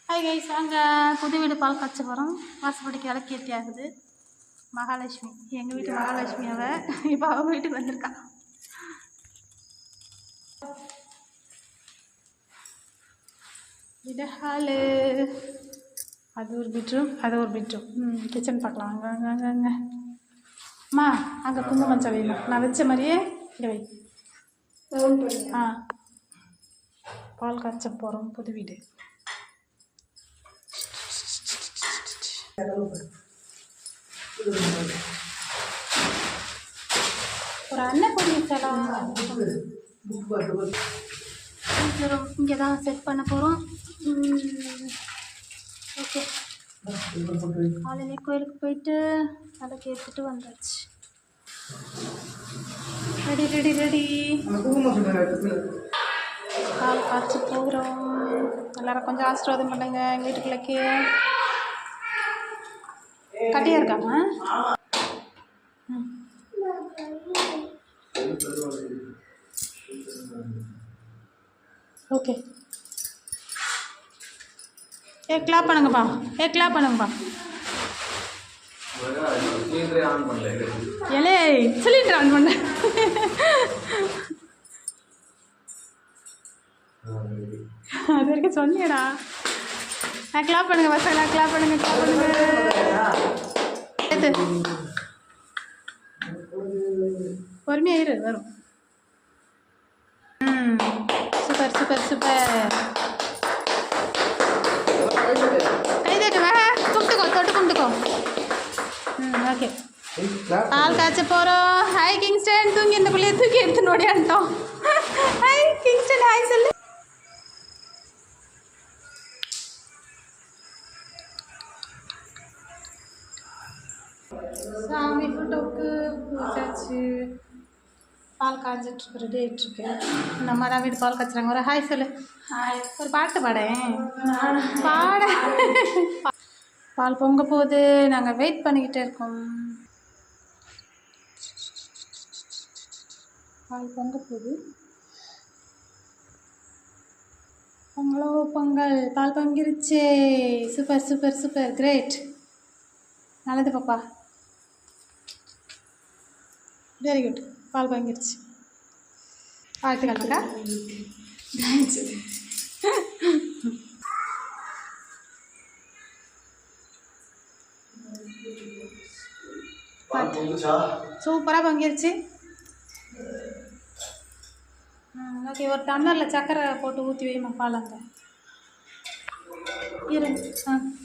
Hi guys, வாங்க புது வீடு பால் காய்ச்ச போகிறோம். வாசப்படிக்கு விளக்கேற்றி ஆகுது. மகாலட்சுமி, எங்கள் வீட்டு மகாலட்சுமி அவ இப்போ அவங்க வீட்டுக்கு வந்திருக்கா. இது ஹாலு, அது ஒரு பெட்ரூம், அது ஒரு பெட்ரூம். கிச்சன் பார்க்கலாம். அங்கே அங்கே அங்கே அங்கே அம்மா, அங்கே குங்குமம் வைமா. நான் வச்ச மாதிரியே இங்கே வை. பால் காய்ச்ச போகிறோம். புது வீடு. ஒரு அண்ணன் பண்ணிருக்கலாம். இங்கே தான் செட் பண்ண போகிறோம். ஓகே, காலையிலே கோயிலுக்கு போயிட்டு அதை கேட்டுட்டு வந்தாச்சு. Ready ready ready. பால் காய்ச்சி போகிறோம். எல்லாரும் கொஞ்சம் ஆசீர்வாதம் பண்ணுங்க. எங்கள் வீட்டுக்குள்ளக்கே கட்டியாக இருக்காங்க. ஓகே, கிளாப் பண்ணுங்கப்பா. கிளாப் பண்ணுங்கப்பா. ஏலே சிலிண்டர் ஆன் பண்ண. அது வரைக்கும் சொன்னியடா. கிளாப் பண்ணுங்க பசங்களா, கிளாப் பண்ணுங்க, கிளாப் பண்ணுங்க. பொறுமையாக இரு, வரும். Super super super. கை தட்டுவா, கும்பிட்டுக்கோ, தொட்டு கும்பிட்டுக்கோ. ஓகே, பால் காய்ச்ச போகிறோம். Hi Kingston. தூங்கி இந்த பிள்ளைய தூக்கி எடுத்து நோடியான்ட்டோம். ஹாய் கிங்ஸ்டன், ஹாய் சொல்லு. சாமி ஃபோட்டோவுக்கு பூச்சாச்சு. பால் காய்ச்சிட்ருக்கு, ரெடி ஆகிட்டுருக்கு. நம்ம தான் வீடு பால் காய்ச்சுறாங்க. ஒரு ஹாய் சொல்லு. ஹாய். ஒரு பாட்டு பாடேன். பாட. பால் பொங்க போகுது. நாங்கள் வெயிட் பண்ணிக்கிட்டே இருக்கோம். பால் பொங்க போகுது. பொங்கலோ பொங்கல். பால் பொங்கிருச்சு. Super super super, great. நல்லது பாப்பா, வெரி குட். பால் வாங்கிருச்சு. வாழ்த்துக்கள்க்கா. சூப்பராக பொங்கிருச்சு. ஓகே, ஒரு டம்ளரில் சக்கரை போட்டு ஊற்றி வைமா பால். அங்கே இரு,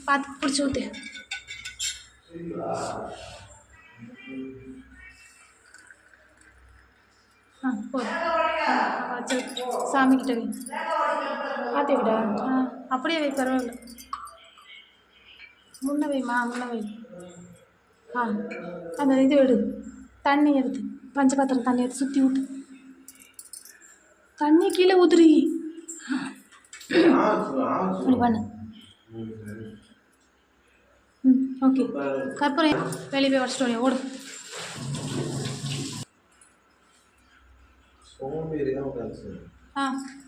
பார்த்து பிடிச்சி ஊற்று. போதும். சாமிக்கிட்ட வை. பார்த்து விடா. அப்படியே வை, பரவாயில்ல. முன்ன வைமா, முன்ன வை. அந்த இது விடு. தண்ணி எடுத்து, பஞ்சபாத்திரம் தண்ணி எடுத்து சுற்றி ஊற்று. தண்ணி கீழே ஊத்துறி. அப்படி பண்ணு. ஓகே, கற்பூரம் வெளியே போய் உடச்சிட்டு ஓடு.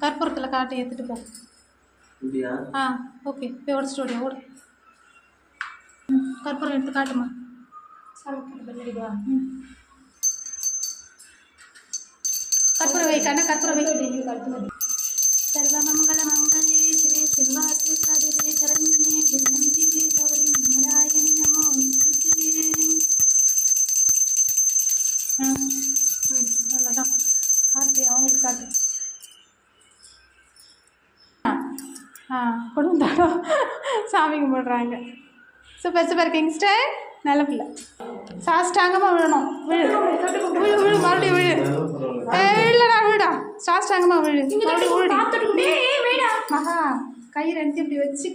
கற்பூரத்தில் காட்டி ஏற்றுட்டு போ. ஓகே, போய் உடச்சிட்டு ஓடு. கற்பூரம் எடுத்து காட்டுமா. கற்பூரம் வை, கண்ணா கற்பூரம் வை. சர்வமங்கல மங்களே சிவே சர்வார்த்த சாதகே சரண்யே தேவீ கௌரி நாராயணி நமோஸ்துதே. அவ்வளோதான். காட்டு, அவங்களுக்கு காட்டு. கொடுந்தாடோ சாமி கும்பிடுறாங்க. சூப்பர் சூப்பர் கிங்ஸ்டர், நல்ல பிள்ளை. சாஸ்டாங்கமாக விழணும். விழு விழு விழு, மறுபடியும் விழு. இல்லைடா, விழுடா. சாஸ்டாங்கமாக விழு. மகா, கை ரெண்டு இப்படி வச்சு